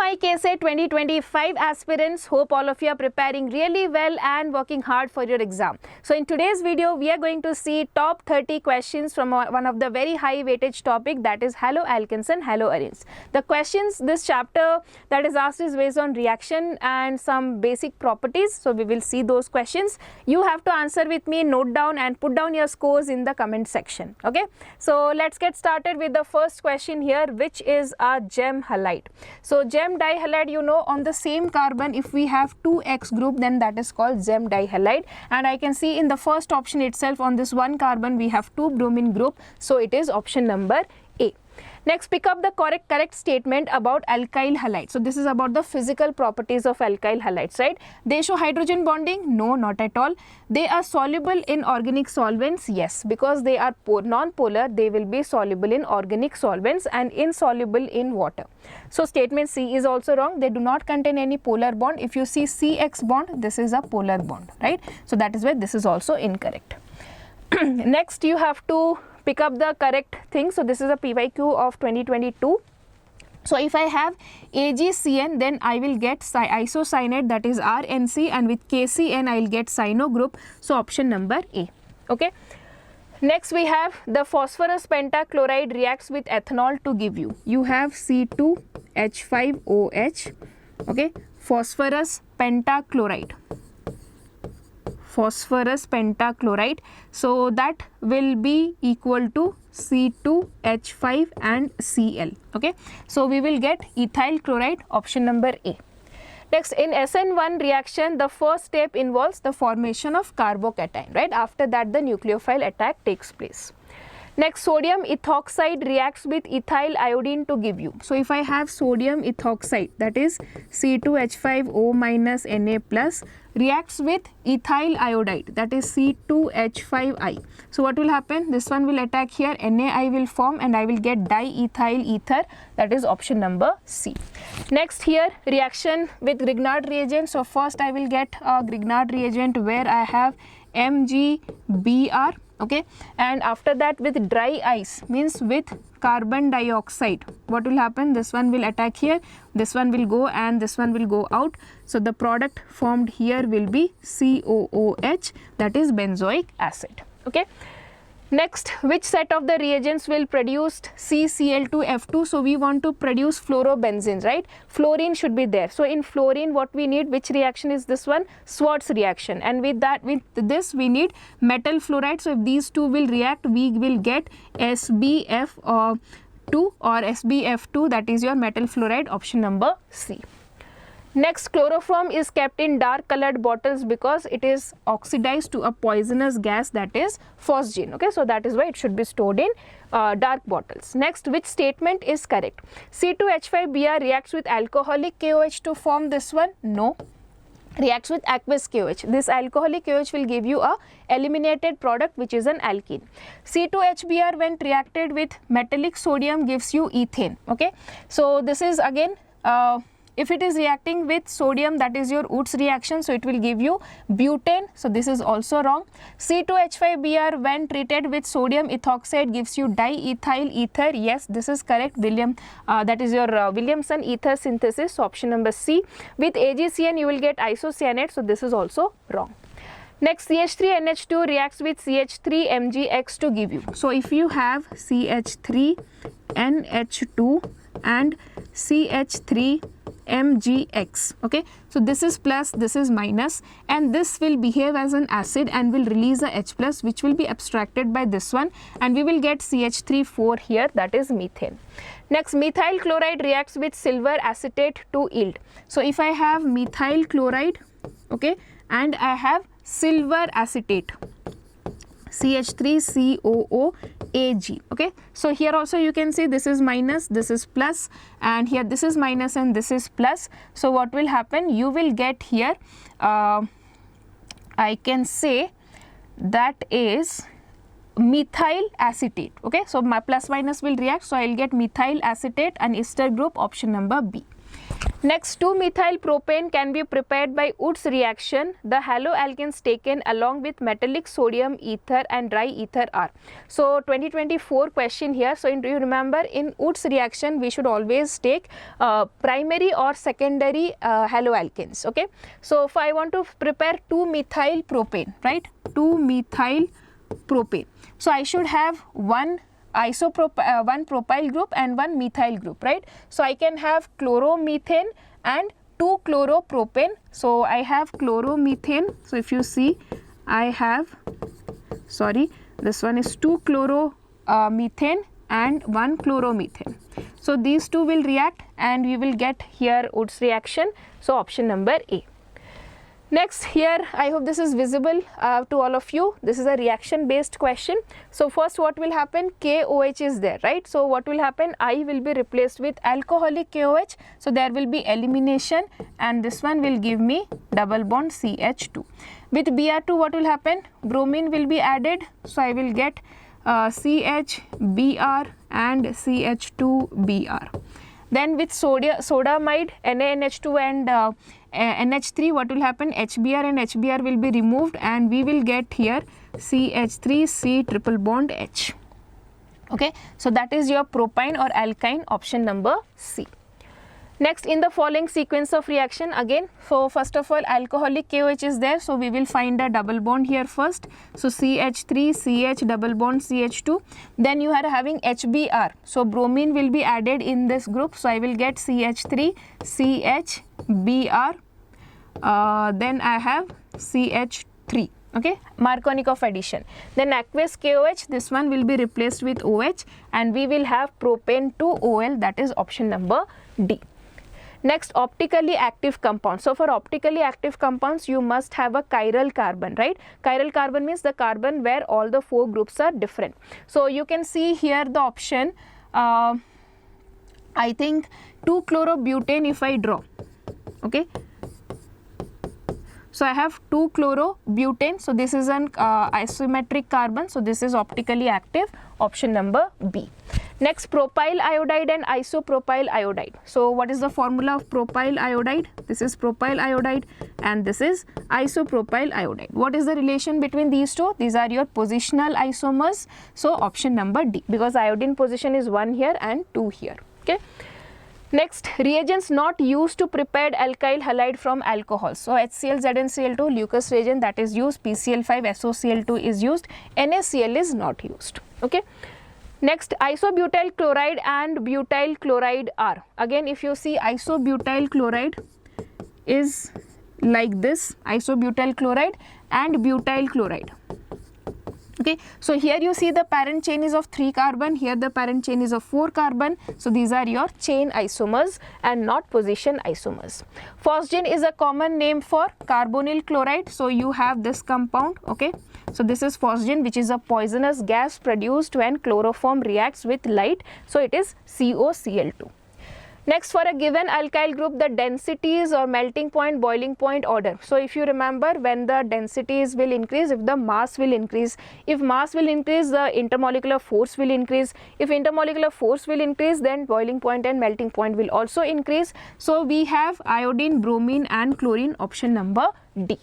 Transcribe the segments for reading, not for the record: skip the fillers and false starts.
my KCET 2025 aspirants, hope all of you are preparing really well and working hard for your exam. So in today's video, we are going to see top 30 questions from one of the very high weightage topic, that is haloalkenes and haloarenes. The questions this chapter that is asked is based on reaction and some basic properties. So we will see those questions. You have to answer with me, note down and put down your scores in the comment section. Okay. So let's get started with the first question here, which is a gem halide. So gem dihalide, you know, on the same carbon, if we have 2x group, then that is called gem dihalide. And I can see in the first option itself, on this one carbon we have 2 bromine group, so it is option number A. Next, pick up the correct statement about alkyl halides. So this is about the physical properties of alkyl halides, right? They show hydrogen bonding? No, not at all. They are soluble in organic solvents? Yes, because they are non-polar, they will be soluble in organic solvents and insoluble in water. So statement C is also wrong. They do not contain any polar bond. If you see CX bond, this is a polar bond, right? So that is why this is also incorrect. Next, you have to pick up the correct thing. So this is a PYQ of 2022. So if I have AgCN, then I will get isocyanate, that is RNC, and with KCN I will get cyano group. So option number A. Okay. Next we have the phosphorus pentachloride reacts with ethanol to give you. You have C2H5OH. Okay. Phosphorus pentachloride. Phosphorus pentachloride, so that will be equal to C2H5 and Cl. Okay, so we will get ethyl chloride, option number A. Next, in SN1 reaction, the first step involves the formation of carbocation, right? After that, the nucleophile attack takes place. Next, sodium ethoxide reacts with ethyl iodine to give you. So if I have sodium ethoxide, that is C2H5O minus Na plus, reacts with ethyl iodide, that is C2H5I. So what will happen? This one will attack here, NaI will form and I will get diethyl ether, that is option number C. Next here, reaction with Grignard reagent. So first I will get a Grignard reagent where I have MgBr. Okay, and after that with dry ice, means with carbon dioxide, what will happen? This one will attack here, this one will go and this one will go out. So the product formed here will be COOH, that is benzoic acid. Okay. Next, which set of the reagents will produce CCl2F2? So we want to produce fluorobenzenes, right? Fluorine should be there. So in fluorine, what we need, which reaction is this one? Wurtz reaction. And with this we need metal fluoride. So if these two will react, we will get SbF2 or SbF2, that is your metal fluoride, option number C. Next, chloroform is kept in dark colored bottles because it is oxidized to a poisonous gas, that is phosgene. Okay, so that is why it should be stored in dark bottles. Next, which statement is correct? C2H5Br reacts with alcoholic KOH to form this one? No. Reacts with aqueous KOH. This alcoholic KOH will give you a eliminated product, which is an alkene. C2HBr when reacted with metallic sodium gives you ethane. Okay, so this is again if it is reacting with sodium, that is your Wurtz reaction, so it will give you butane, so this is also wrong. C2H5Br when treated with sodium ethoxide gives you diethyl ether. Yes, this is correct. That is your Williamson ether synthesis, so option number C. With AgCN you will get isocyanate, so this is also wrong. Next, CH3NH2 reacts with CH3MgX to give you. So if you have CH3NH2 and CH3MgX, okay, so this is plus, this is minus, and this will behave as an acid and will release a H plus, which will be abstracted by this one, and we will get CH3 here, that is methane. Next, methyl chloride reacts with silver acetate to yield. So if I have methyl chloride, okay, and I have silver acetate, CH3COOAg. Okay, so here also you can see this is minus, this is plus, and here this is minus and this is plus. So what will happen? You will get here, I can say that is methyl acetate. Okay, so my plus minus will react, so I will get methyl acetate and ester group, option number B. Next, 2-methyl propane can be prepared by Wurtz reaction. The haloalkenes taken along with metallic sodium ether and dry ether are. So 2024 question here. So do you remember, in Wurtz reaction we should always take primary or secondary haloalkenes. Okay. So if I want to prepare 2-methyl propane, right? 2-methyl propane. So I should have one propyl group and one methyl group, right? So I can have chloromethane and 2-chloropropane. So I have chloromethane. So if you see, I have, sorry, this one is 2-chloromethane and 1-chloromethane. So these two will react and we will get here Wurtz reaction. So option number A. Next, here I hope this is visible to all of you. This is a reaction based question. So first what will happen, KOH is there, right? So what will happen, I will be replaced with alcoholic KOH. So there will be elimination and this one will give me double bond CH2. With Br2 what will happen, bromine will be added. So I will get CHBr and CH2Br. Then with sodamide, NaNH2 and NH3, what will happen, HBr and HBr will be removed and we will get here CH3C triple bond H. Okay, so that is your propine or alkyne, option number C. Next, in the following sequence of reaction, again, so first of all alcoholic KOH is there, so we will find a double bond here first. So CH3 CH double bond CH2. Then you are having HBr, so bromine will be added in this group, so I will get CH3 CHBr. Then I have CH3. Okay, Markovnikov addition. Then aqueous KOH, this one will be replaced with OH and we will have propane to OL, that is option number D. Next, optically active compounds. So for optically active compounds you must have a chiral carbon, right? Chiral carbon means the carbon where all the 4 groups are different. So you can see here the option, I think 2-chlorobutane if I draw. Okay. So I have 2-chlorobutane. So this is an isometric carbon. So this is optically active, option number B. Next, propyl iodide and isopropyl iodide. So what is the formula of propyl iodide? This is propyl iodide and this is isopropyl iodide. What is the relation between these two? These are your positional isomers. So option number D, because iodine position is 1 here and 2 here. Okay. Next, reagents not used to prepare alkyl halide from alcohols. So HCl, ZnCl2, Lucas reagent that is used, PCl5, SOCl2 is used, NaCl is not used. Okay. Next, isobutyl chloride and butyl chloride are. Again, if you see, isobutyl chloride is like this, isobutyl chloride and butyl chloride. Okay, so here you see the parent chain is of 3 carbon, here the parent chain is of 4 carbon. So these are your chain isomers and not position isomers. Phosgene is a common name for carbonyl chloride. So you have this compound. Okay, so this is phosgene, which is a poisonous gas produced when chloroform reacts with light. So it is COCl2. Next, for a given alkyl group, the densities or melting point, boiling point order. So if you remember, when the densities will increase, if the mass will increase, if mass will increase, the intermolecular force will increase. If intermolecular force will increase, then boiling point and melting point will also increase. So we have iodine, bromine and chlorine, option number D.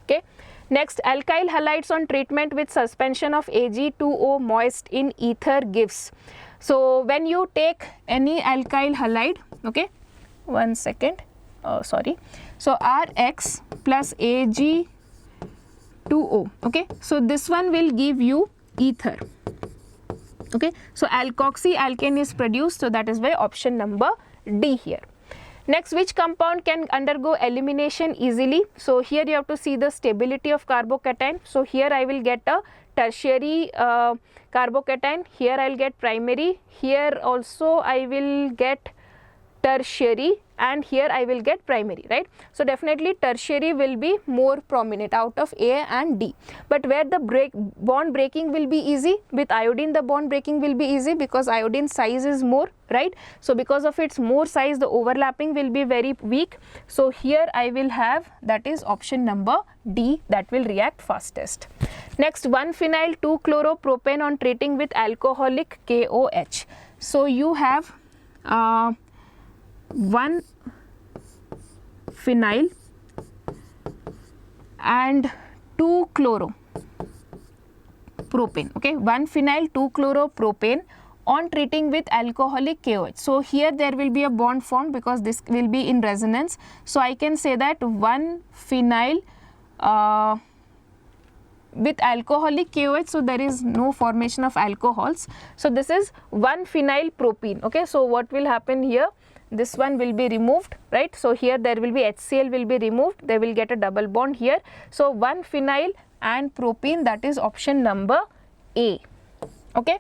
Okay. Next, alkyl halides on treatment with suspension of Ag2O moist in ether gives. So when you take any alkyl halide, okay, 1 second, sorry, so Rx plus Ag2O, okay, so this one will give you ether. Okay, so alkoxy alkane is produced, so that is why option number D here. Next, which compound can undergo elimination easily? So here you have to see the stability of carbocation. So here I will get a tertiary carbocation, here I will get primary, here also I will get tertiary and here I will get primary, right? So definitely tertiary will be more prominent out of A and D. But where the bond breaking will be easy, with iodine the bond breaking will be easy because iodine size is more, right? So because of its more size, the overlapping will be very weak. So here I will have, that is option number D, that will react fastest. Next, 1-phenyl 2-chloropropane on treating with alcoholic KOH. So you have 1 phenyl and 2-chloropropane. Okay, 1 phenyl 2-chloropropane on treating with alcoholic KOH. So here there will be a bond formed because this will be in resonance. So I can say that 1 phenyl with alcoholic KOH, so there is no formation of alcohols. So this is 1 phenyl propene. Okay, so what will happen here? This one will be removed, right? So here there will be HCl will be removed. They will get a double bond here. So 1 phenyl and propene, that is option number A. Okay.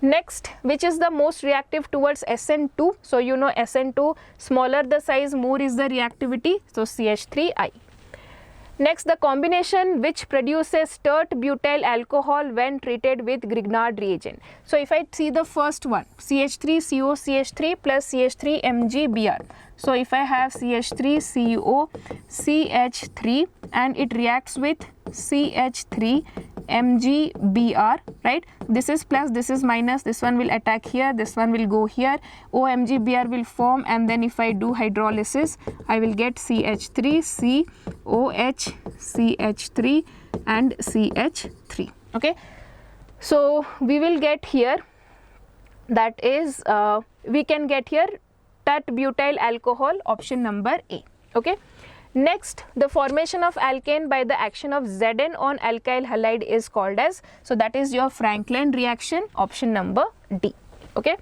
Next, which is the most reactive towards SN2? So you know SN2, smaller the size, more is the reactivity. So CH3I. Next, the combination which produces tert butyl alcohol when treated with Grignard reagent. So if I see the first one, CH3COCH3 plus CH3MgBr. So if I have CH3COCH3 and it reacts with CH3MgBr, right? This is plus, this is minus, this one will attack here, this one will go here, OMgBr will form, and then if I do hydrolysis, I will get CH3COH, CH3 and CH3. Okay, so we will get here, that is we can get here tert butyl alcohol, option number A. Okay. Next, the formation of alkane by the action of Zn on alkyl halide is called as, so that is your Franklin reaction, option number D. Okay.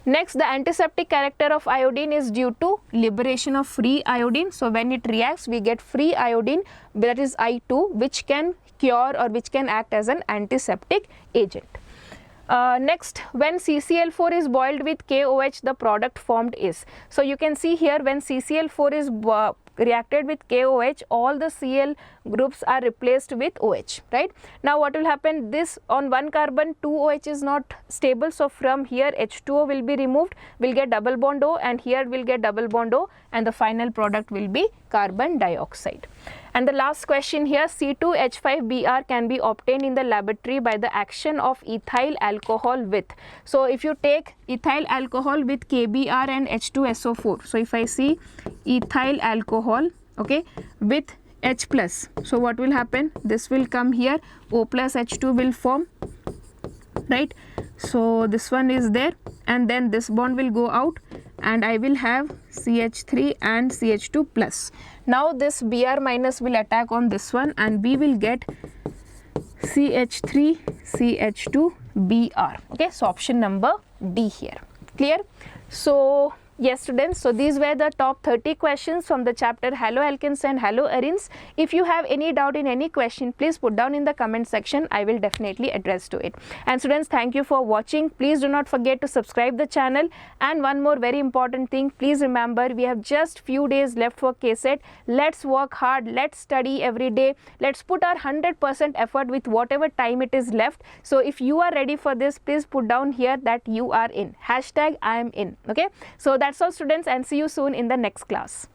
Next, the antiseptic character of iodine is due to liberation of free iodine. So when it reacts, we get free iodine, that is I2, which can cure or which can act as an antiseptic agent. Next, when CCl4 is boiled with KOH, the product formed is. So you can see here, when CCl4 is reacted with KOH, all the Cl groups are replaced with OH, right? Now what will happen, this on one carbon 2 OH is not stable, so from here H2O will be removed, we'll get double bond O, and here we'll get double bond O, and the final product will be carbon dioxide. And the last question here, C2H5Br can be obtained in the laboratory by the action of ethyl alcohol with. So if you take ethyl alcohol with KBr and H2SO4, so if I see ethyl alcohol, okay, with H plus, so what will happen, this will come here, O plus H2 will form, right? So this one is there, and then this bond will go out, and I will have CH3 and CH2 plus. Now this Br minus will attack on this one, and we will get CH3 CH2 Br. Okay, so option number D here. Clear? So yes students, so these were the top 30 questions from the chapter Haloalkenes and Haloarenes. If you have any doubt in any question, please put down in the comment section. I will definitely address to it. And students, thank you for watching. Please do not forget to subscribe the channel. And one more very important thing, please remember, we have just few days left for KCET. Let's work hard, let's study every day, let's put our 100% effort with whatever time it is left. So if you are ready for this, please put down here that you are in. Hashtag I am in. Okay, so that's all students, and see you soon in the next class.